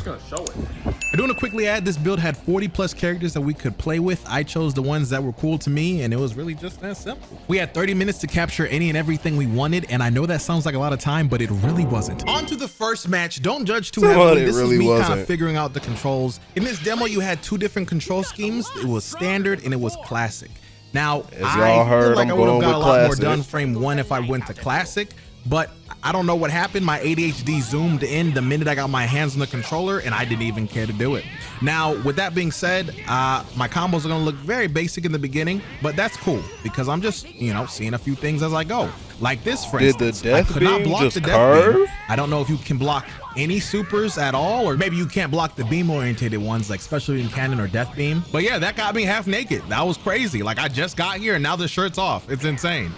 gonna show it. I do want to quickly add, this build had 40 plus characters that we could play with. I chose the ones that were cool to me, and it was really just that simple. We had 30 minutes to capture any and everything we wanted, and I know that sounds like a lot of time, but it really wasn't. On to the first match. Don't judge too heavily. This is me kind of figuring out the controls. In this demo, you had two different control schemes. It was standard and it was classic. Now, I feel like I would have got a lot more done frame one if I went to classic, but I don't know what happened. My ADHD zoomed in the minute I got my hands on the controller, and I didn't even care to do it. Now, with that being said, my combos are gonna look very basic in the beginning, but that's cool because I'm just, you know, seeing a few things as I go. Like this, for instance, I could not block the death beam. I don't know if you can block any supers at all, or maybe you can't block the beam oriented ones like special beam cannon or death beam. But yeah, that got me half naked. That was crazy. Like, I just got here and now the shirt's off. It's insane.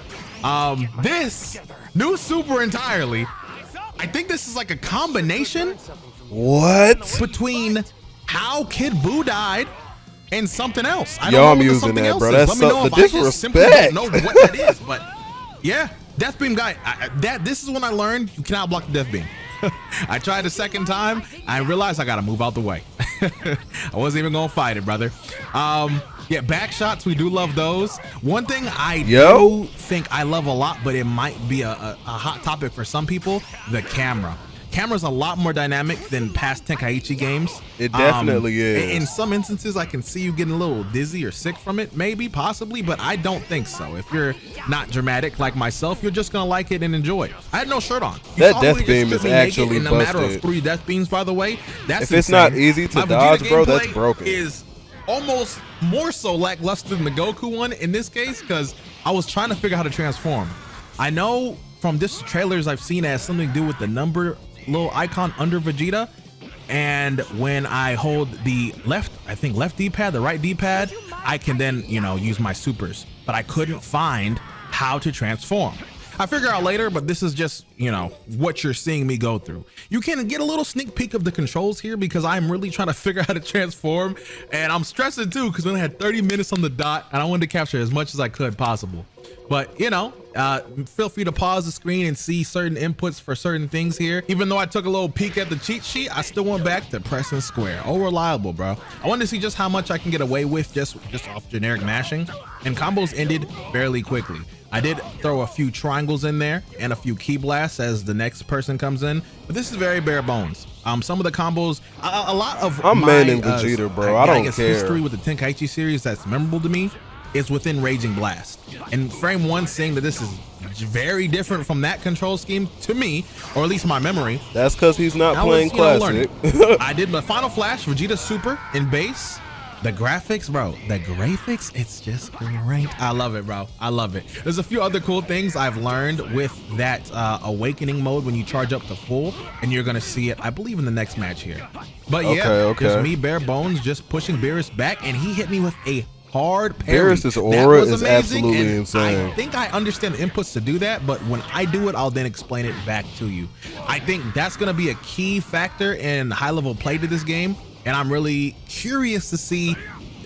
This new super entirely, I think this is like a combination between how Kid Buu died and something else. I don't know I'm using that, bro. That's the disrespect. Don't know what that is, but yeah, death beam guy. This is when I learned you cannot block the death beam. I tried the second time. I realized I gotta move out the way. I wasn't even gonna fight it, brother. Yeah, back shots, we do love those. One thing I do think I love a lot, but it might be a hot topic for some people, the camera. Camera's a lot more dynamic than past Tenkaichi games. It definitely is. In some instances, I can see you getting a little dizzy or sick from it, maybe, possibly, but I don't think so. If you're not dramatic like myself, you're just gonna like it and enjoy it. I had no shirt on. That death beam is actually in a matter of 3 death beams, by the way. That's if it's not easy to dodge, bro, that's broken. Is almost more so lackluster than the Goku one in this case, because I was trying to figure out how to transform. I know from this trailers I've seen it has something to do with the number little icon under Vegeta, and when I hold the left D-pad, the right D-pad, I can then, you know, use my supers, but I couldn't find how to transform. I figure out later, but this is just, you know, what you're seeing me go through. You can get a little sneak peek of the controls here because I'm really trying to figure out how to transform, and I'm stressing too because we only had 30 minutes on the dot and I wanted to capture as much as I could possible. But, you know, feel free to pause the screen and see certain inputs for certain things here. Even though I took a little peek at the cheat sheet, I still went back to pressing square. Oh, reliable, bro. I wanted to see just how much I can get away with just off generic mashing, and combos ended fairly quickly. I did throw a few triangles in there and a few key blasts as the next person comes in, but this is very bare bones. Some of the combos, a lot of I'm manning Vegeta, bro. I don't care. History with the Tenkaichi series that's memorable to me is within Raging Blast. And frame one, saying that this is very different from that control scheme to me, or at least my memory. That's because he's not playing classic. I did my final flash, Vegeta Super in base. The graphics, bro, the graphics, it's just great. I love it, bro. I love it. There's a few other cool things I've learned with that awakening mode when you charge up to full, and you're gonna see it, I believe, in the next match here. But yeah, just me bare bones, just pushing Beerus back, and he hit me with a hard parry. Beerus' aura is absolutely insane. I think I understand the inputs to do that, but when I do it, I'll then explain it back to you. I think that's gonna be a key factor in high level play to this game. And I'm really curious to see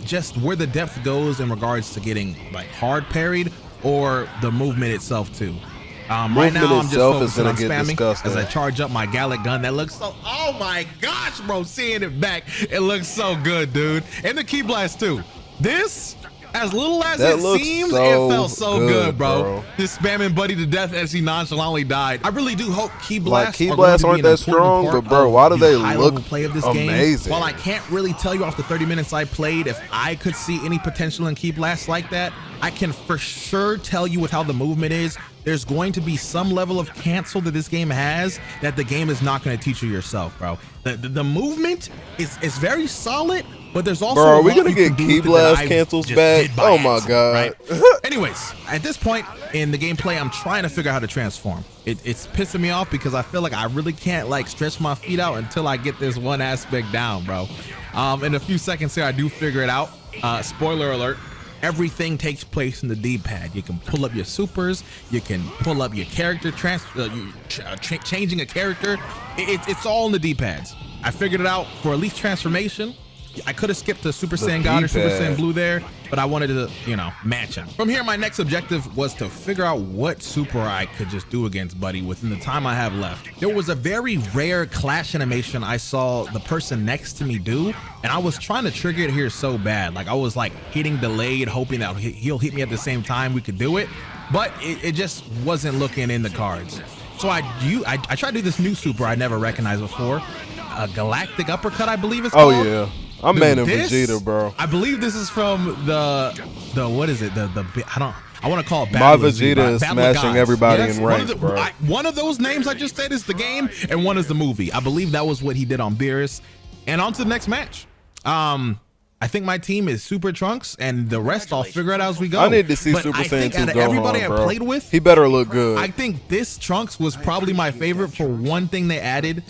just where the depth goes in regards to getting like hard parried or the movement itself too. Right now I'm just focusing on spamming as I charge up my Gallic gun. That looks so, oh my gosh, bro, seeing it back, it looks so good, dude. And the key blast too. This, as little as it seems, it felt so good, bro. Just spamming Buddy to death as he nonchalantly died. I really do hope key blasts aren't that strong, but bro, why do they look play of this amazing? Game. While I can't really tell you off the 30 minutes I played if I could see any potential in key blasts like that, I can for sure tell you with how the movement is, there's going to be some level of cancel that this game has that the game is not going to teach you yourself, bro. The movement is very solid, but there's also, bro, are we gonna get key blast cancels back? Oh my god. Right? Anyways, at this point in the gameplay, I'm trying to figure out how to transform. It's pissing me off because I feel like I really can't like stretch my feet out until I get this one aspect down, bro. In a few seconds here, I do figure it out. Spoiler alert. Everything takes place in the D-pad. You can pull up your supers. You can pull up your character, changing a character. It's all in the D-pads. I figured it out for at least transformation. I could have skipped to Super Saiyan God or Super Saiyan Blue there, but I wanted to, you know, match up. From here, my next objective was to figure out what super I could just do against Buddy within the time I have left. There was a very rare clash animation I saw the person next to me do, and I was trying to trigger it here so bad. Like I was like hitting delayed, hoping that he'll hit me at the same time we could do it, but it just wasn't looking in the cards. So I tried to do this new super I never recognized before, a galactic uppercut, I believe it's called. Oh yeah. I'm manning Vegeta, bro. I believe this is from the what is it? I want to call it My Vegeta is smashing everybody in ranks, bro. One of those names I just said is the game, and one is the movie. I believe that was what he did on Beerus. And on to the next match. I think my team is Super Trunks, and the rest I'll figure it out as we go. I need to see Super Saiyan 2 Gohan, everybody bro. I played with, he better look good. I think this Trunks was probably my favorite for one thing they added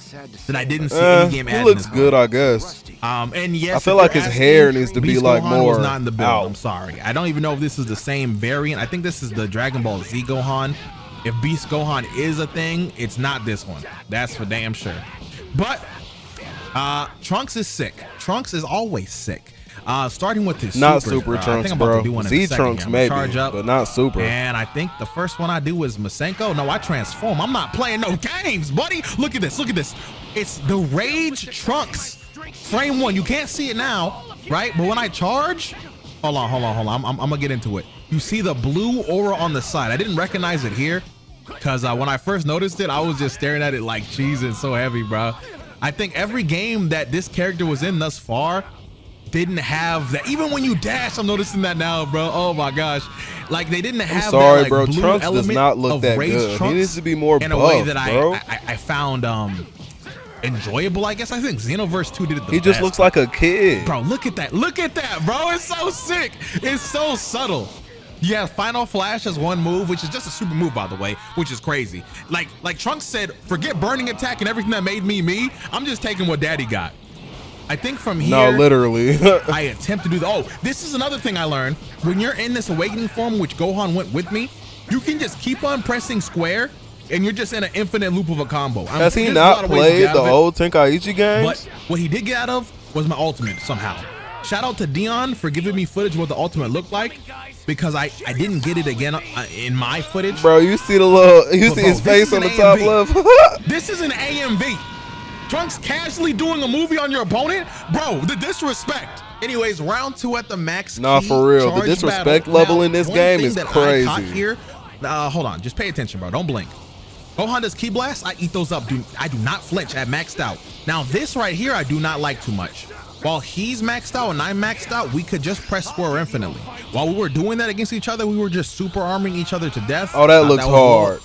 that I didn't see any game added. He looks good, I guess. And yes, I feel like his hair needs to be Beast like Gohan more was not in the build. out. I'm sorry. I don't even know if this is the same variant. I think this is the Dragon Ball Z Gohan. If Beast Gohan is a thing, it's not this one. That's for damn sure. But Trunks is sick. Trunks is always sick. Starting with his not supers, Super Trunks, I think I'm about bro. to do one Z in a second Trunks here. maybe, Charge up, but not Super. And I think the first one I do is Masenko. No, I transform. I'm not playing no games, buddy. Look at this. Look at this. It's the Rage Trunks. Frame 1. You can't see it now, right? But when I charge, hold on. I'm gonna get into it. You see the blue aura on the side. I didn't recognize it here because when I first noticed it, I was just staring at it like, jeez, it's so heavy, bro. I think every game that this character was in thus far didn't have that. Even when you dash, I'm noticing that now, bro. Oh my gosh, like they didn't have. I'm sorry, that, like, bro. blue Trunks element does not look of that Rage good. Trunks He needs to be more in buff, a way that bro. I found enjoyable, I guess. I think Xenoverse 2 did it the He just best. looks like a kid. Bro, look at that. Look at that, bro. It's so sick. It's so subtle. Yeah, Final Flash has one move, which is just a super move, by the way, which is crazy. Like Trunks said, forget Burning Attack and everything that made me. I'm just taking what Daddy got. I think from here, no, literally. I attempt to do this is another thing I learned. When you're in this awakening form, which Gohan went with me, you can just keep on pressing square and you're just in an infinite loop of a combo. Has he not played the old Tenkaichi games? But what he did get out of was my ultimate somehow. Shout out to Dion for giving me footage of what the ultimate looked like, because I didn't get it again in my footage. Bro, you see the little, you see his face on the top left. This is an AMV. Trunks casually doing a movie on your opponent? Bro, the disrespect. Anyways, round 2 at the max. Nah, for real. The disrespect level in this game is crazy. Here, hold on. Just pay attention, bro. Don't blink. Gohan does Ki Blast. I eat those up. I do not flinch at maxed out. Now, this right here, I do not like too much. While he's maxed out and I'm maxed out, we could just press square infinitely. While we were doing that against each other, we were just super arming each other to death. Oh, that looks hard.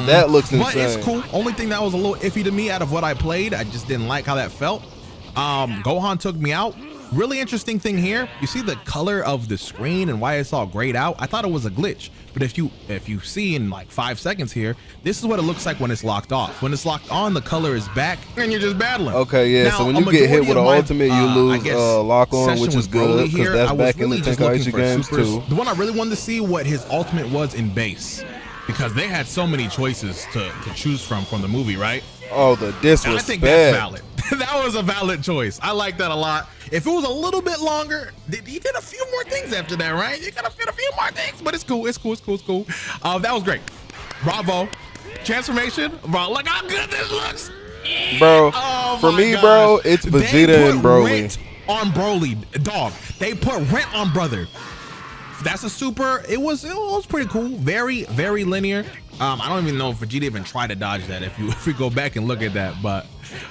That looks insane. But it's cool. Only thing that was a little iffy to me out of what I played, I just didn't like how that felt. Gohan took me out. Really interesting thing here, you see the color of the screen and why it's all grayed out. I thought it was a glitch, but if you see in like 5 seconds here, this is what it looks like when it's locked off. When it's locked on, the color is back and you're just battling. Okay, yeah. Now, so when you get hit with an ultimate, you lose lock on, which is good because that's back in the Tenkaichi games too. The one I really wanted to see what his ultimate was in base, because they had so many choices to choose from the movie, right? Oh, the disrespect. I think that's valid. That was a valid choice. I like that a lot. If it was a little bit longer, he did a few more things after that, right? You gotta fit a few more things, but it's cool. It's cool. That was great. Bravo. Transformation. Bro, look how good this looks. Bro, oh for me, bro, it's Vegeta and Broly. Rent on Broly, dog. They put rent on brother. That's a super. It was pretty cool. Very, very linear. I don't even know if Vegeta even tried to dodge that if we go back and look at that, but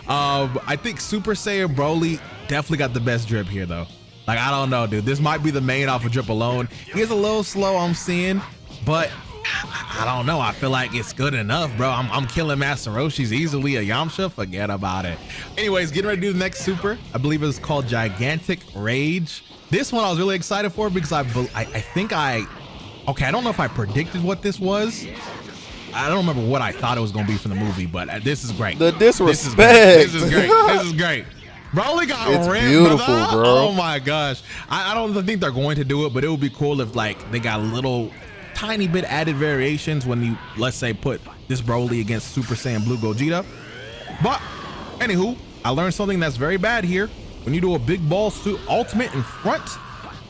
I think Super Saiyan Broly definitely got the best drip here though. Like, I don't know, dude. This might be the main alpha drip alone. He is a little slow, I'm seeing, but I don't know. I feel like it's good enough, bro. I'm killing Master Roshi's easily a Yamcha. Forget about it. Anyways, getting ready to do the next super. I believe it's called Gigantic Rage. This one I was really excited for because I don't know if I predicted what this was. I don't remember what I thought it was going to be from the movie, but this is great. The disrespect. This is great. This is great. Broly got ripped, beautiful, brother. bro. Oh my gosh. I don't think they're going to do it, but it would be cool if like they got little tiny bit added variations when you, let's say, put this Broly against Super Saiyan Blue Gogeta. But anywho, I learned something that's very bad here. when you do a big ball ultimate in front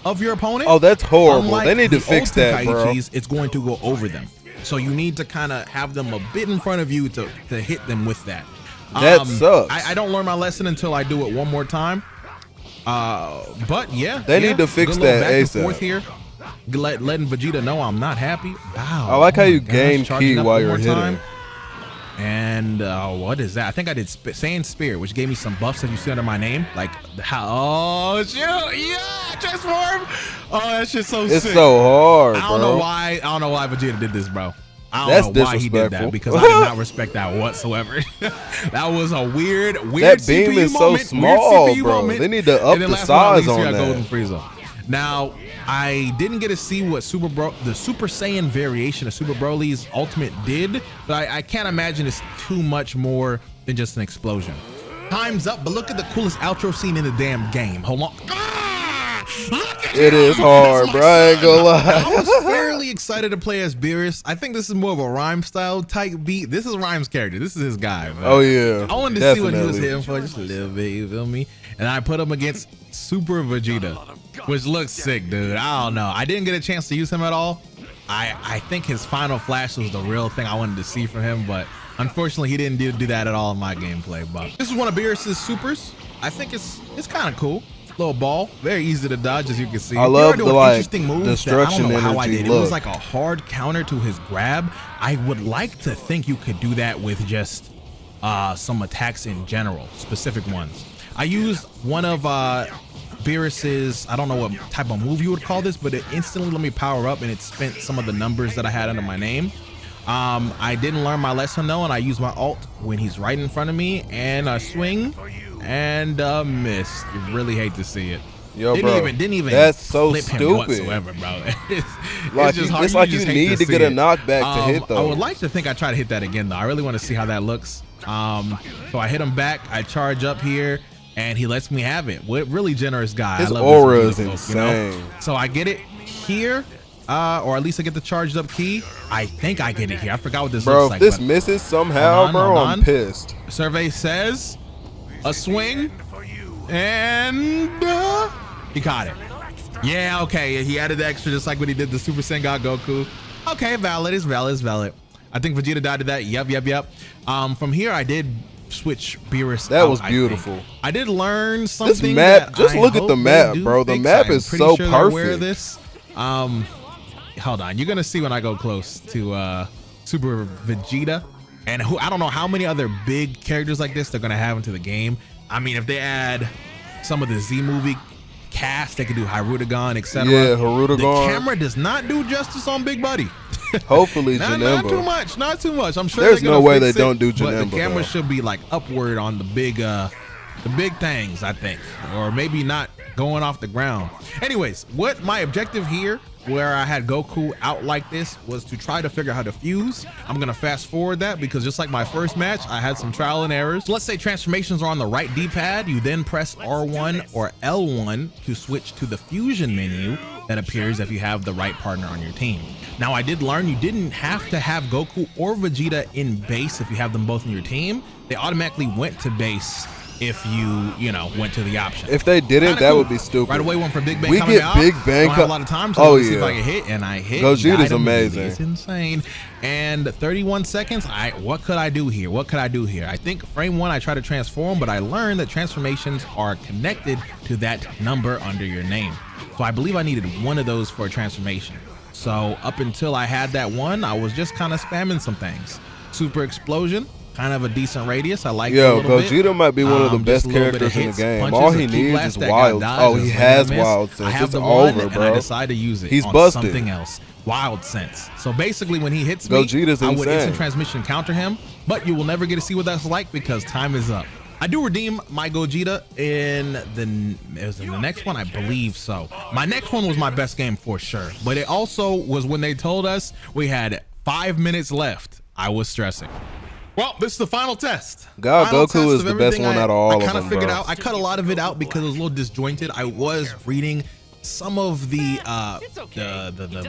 of your opponent. Oh, that's horrible. They need to fix that, bro. It's going to go over them. So you need to kind of have them a bit in front of you to hit them with that. That sucks. I don't learn my lesson until I do it one more time. But yeah, they need to fix that back ASAP. And forth here, letting Vegeta know I'm not happy. Wow. I like how you gain ki while you're hitting. And what is that? I think I did Saiyan Spirit, which gave me some buffs that you see under my name. Like how? Oh shoot! Yeah, transform. Oh, that shit's so sick. It's so hard, bro. I don't know why Vegeta did this, bro. I That's don't know why he did that, because I did not respect that whatsoever. That was a weird that beam CPU is moment, so small, bro. Moment. They need to up the size on that. Golden Frieza. Now, I didn't get to see what the Super Saiyan variation of Super Broly's ultimate did, but I can't imagine it's too much more than just an explosion. Time's up, but look at the coolest outro scene in the damn game. Hold on. It is hard, bro. I ain't gonna lie. I was fairly excited to play as Beerus. I think this is more of a Rhyme style type beat. This is Rhyme's character. This is his guy, man. Oh yeah. I wanted to see what he was hitting for just a little bit, you feel me? And I put him against Super Vegeta, which looks sick, dude. I don't know. I didn't get a chance to use him at all. I think his final flash was the real thing I wanted to see from him, but unfortunately he didn't do that at all in my gameplay. But this is one of Beerus's supers. I think it's kind of cool. Little ball, very easy to dodge, as you can see. I love the interesting moves destruction that I don't know energy. How I did. It was like a hard counter to his grab. I would like to think you could do that with just some attacks in general, specific ones. I used one of Beerus's, I don't know what type of move you would call this, but it instantly let me power up and it spent some of the numbers that I had under my name. I didn't learn my lesson though, and I used my ult when he's right in front of me, and I swing and miss. You really hate to see it. Yo, didn't even that's so flip him stupid whatsoever, bro. It's like you need to get a knockback to hit those. I would like to think I try to hit that again though. I really want to see how that looks. So I hit him back, I charge up here, and he lets me have it. What really generous guy. His I love aura this is insane. You know? So I get it here, or at least I get the charged up key. I think I get it here. I forgot what this looks like. Bro, if this misses somehow, bro, I'm pissed. Survey says a swing, and he caught it. Yeah, okay. He added the extra just like when he did the Super Saiyan God Goku. Okay, valid. It's valid. I think Vegeta died to that. Yep. From here, I did switch Beerus. That was beautiful. I did learn something. This map, that just I look at the map, bro. The map is so sure perfect. This. Hold on. You're gonna see when I go close to Super Vegeta, and who I don't know how many other big characters like this they're gonna have into the game. I mean, if they add some of the Z movie cast, they could do Hirudegan, etc. Yeah, Hirudegan. The camera does not do justice on Big Buddy. Hopefully, not too much. I'm sure there's no way they don't do Janemba. But the camera should be like upward on the big things, I think, or maybe not going off the ground. Anyways, what my objective here, where I had Goku out like this, was to try to figure out how to fuse. I'm gonna fast forward that because just like my first match, I had some trial and errors. So let's say transformations are on the right D-pad. You then press R1 or L1 to switch to the fusion menu that appears if you have the right partner on your team. Now, I did learn you didn't have to have Goku or Vegeta in base if you have them both in your team. They automatically went to base if you know, went to the option. If they didn't, that would be stupid. Right away, one for Big Bang. We get Big Bang. A lot of times. Oh yeah. See if I can hit, and I hit. Gogeta's amazing. It's insane. And 31 seconds. What could I do here? I think frame one, I try to transform, but I learned that transformations are connected to that number under your name. So I believe I needed one of those for a transformation. So up until I had that one, I was just kind of spamming some things. Super explosion. Kind of a decent radius. I like it a little bit. Gogeta might be one of the best characters in the game. All he needs is wild. Oh, he has wild sense. It's over, bro. And I decided to use it. He's on busted. Something else. Wild sense. So basically, when he hits Gogeta's me, insane. I would instant transmission counter him. But you will never get to see what that's like because time is up. I do redeem my Gogeta in the next one, I believe so. My next one was my best game for sure. But it also was when they told us we had 5 minutes left. I was stressing. Well, this is the final test. Goku is the best one out of all of them, I kind of figured out. I cut a lot of it out because it was a little disjointed. I was reading some of the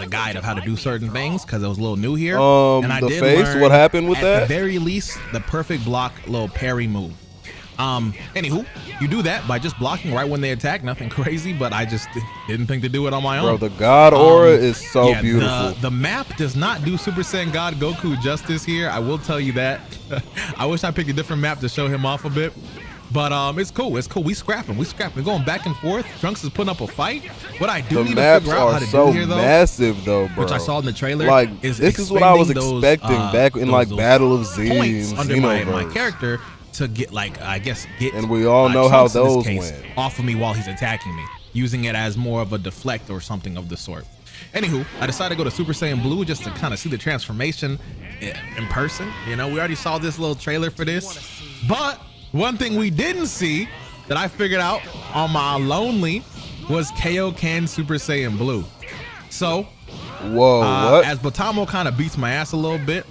guide of how to do certain things because it was a little new here. And I did learn, what happened with that? At the very least, the perfect block little parry move. Anywho, you do that by just blocking right when they attack. Nothing crazy, but I just didn't think to do it on my own. Bro, the God aura is so beautiful. The map does not do Super Saiyan God Goku justice here. I will tell you that. I wish I picked a different map to show him off a bit. But it's cool. It's cool. We scrapping. We're going back and forth. Trunks is putting up a fight. What I do need to figure out how to do here, though, massive though, bro. Which I saw in the trailer. Like this is what I was expecting back in like Battle of Z points under my character to get, like, I guess get. And we all know how those went off of me while he's attacking me, using it as more of a deflect or something of the sort. Anywho, I decided to go to Super Saiyan Blue just to kind of see the transformation in person. You know, we already saw this little trailer for this, but one thing we didn't see that I figured out on my lonely was KAIOKEN Super Saiyan Blue. So, what? As Botamo kind of beats my ass a little bit,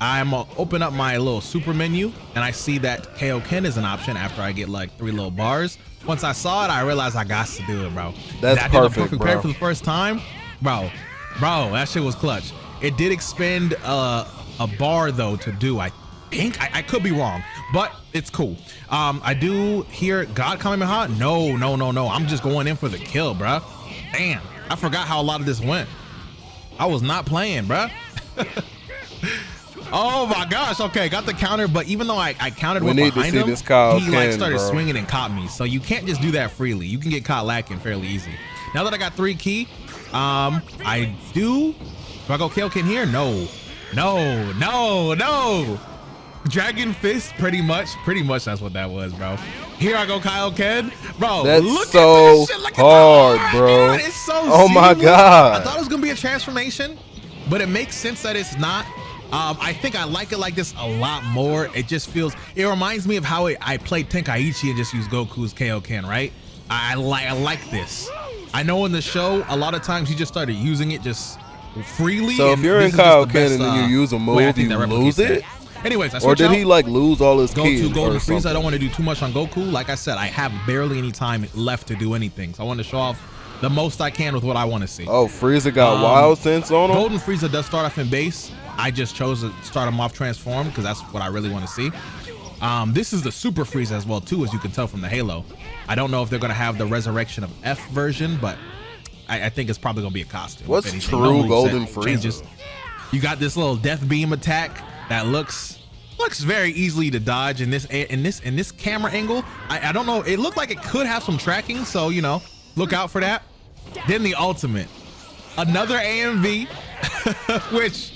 I'm gonna open up my little super menu and I see that KAIOKEN is an option after I get like 3 little bars. Once I saw it, I realized I got to do it, bro. That's I perfect, did a perfect bro. pair for the first time, bro. That shit was clutch. It did expend a bar though to do. I think I could be wrong, but it's cool. I do hear God Kamehameha. No. I'm just going in for the kill, bro. Damn, I forgot how a lot of this went. I was not playing, bro. Oh my gosh. Okay, got the counter, but even though I countered one behind him, he like started swinging and caught me. So you can't just do that freely. You can get caught lacking fairly easy. Now that I got 3 key, I do I go KAIOKEN here? No. Dragon Fist, pretty much that's what that was, bro. Here I go KAIOKEN, bro. That's look so at this shit. Look hard, at bro. God, it's so oh my seamless. God. I thought it was gonna be a transformation, but it makes sense that it's not. I think I like it like this a lot more. It just feels, it reminds me of how I played Tenkaichi and just used Goku's KAIOKEN, right? I like this. I know in the show a lot of times you just started using it just freely. So if you're in KAIOKEN and then you use a move, you lose it? Anyways, or did he like lose all his keys? Go to Golden Frieza. I don't want to do too much on Goku. Like I said, I have barely any time left to do anything. So I want to show off the most I can with what I want to see. Oh, Frieza got wild sense on him? Golden Frieza does start off in base. I just chose to start him off transform because that's what I really want to see. This is the Super Frieza as well too, as you can tell from the Halo. I don't know if they're going to have the Resurrection of F version, but I think it's probably going to be a costume. What's true Golden Frieza? Changes. You got this little death beam attack that looks very easily to dodge in this camera angle. I don't know. It looked like it could have some tracking, so you know, look out for that. Then the ultimate, another AMV, which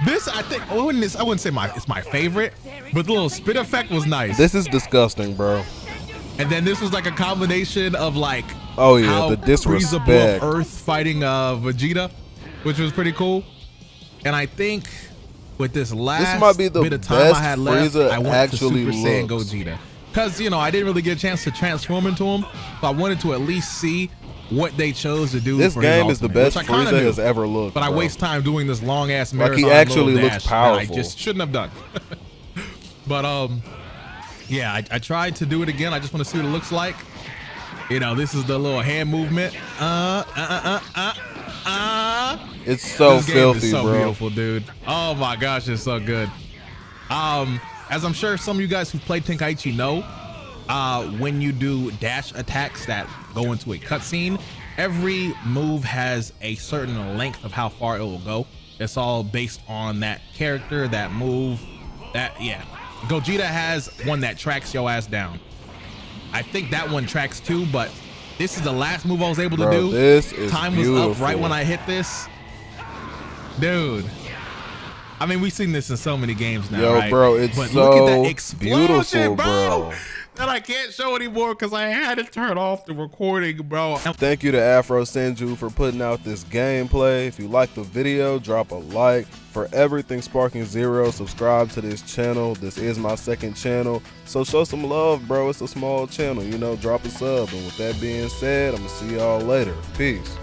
this I think I wouldn't say it's my favorite, but the little spit effect was nice. This is disgusting, bro. And then this was like a combination of like, oh yeah, the disrespect. Frieza blew up Earth fighting Vegeta, which was pretty cool. And I think with this last might be the bit of time I had left, Frieza I went actually to Super Saiyan Gogeta. Because, you know, I didn't really get a chance to transform into him, but I wanted to at least see what they chose to do. This for game his is the ultimate, best Frieza has ever looked. But bro. I waste time doing this long ass marathon. Like he actually looks dash powerful. I just shouldn't have done. But yeah, I tried to do it again. I just want to see what it looks like. You know, this is the little hand movement. It's so this game filthy, is so bro. Beautiful, dude. Oh my gosh, it's so good. As I'm sure some of you guys who played Tenkaichi know, when you do dash attacks that go into a cutscene, every move has a certain length of how far it will go. It's all based on that character, that move, yeah. Gogeta has one that tracks your ass down. I think that one tracks too, but this is the last move I was able to do. This is Time beautiful. was up right when I hit this. Dude. I mean, we've seen this in so many games now, Yo, right? bro, it's but so look at that explosion, beautiful, bro. That I can't show anymore because I had to turn off the recording, bro. Thank you to AFROSENJU for putting out this gameplay. If you like the video, drop a like. For everything Sparking Zero, subscribe to this channel. This is my second channel, so show some love, bro. It's a small channel, you know, drop a sub. And with that being said, I'm gonna see y'all later. Peace.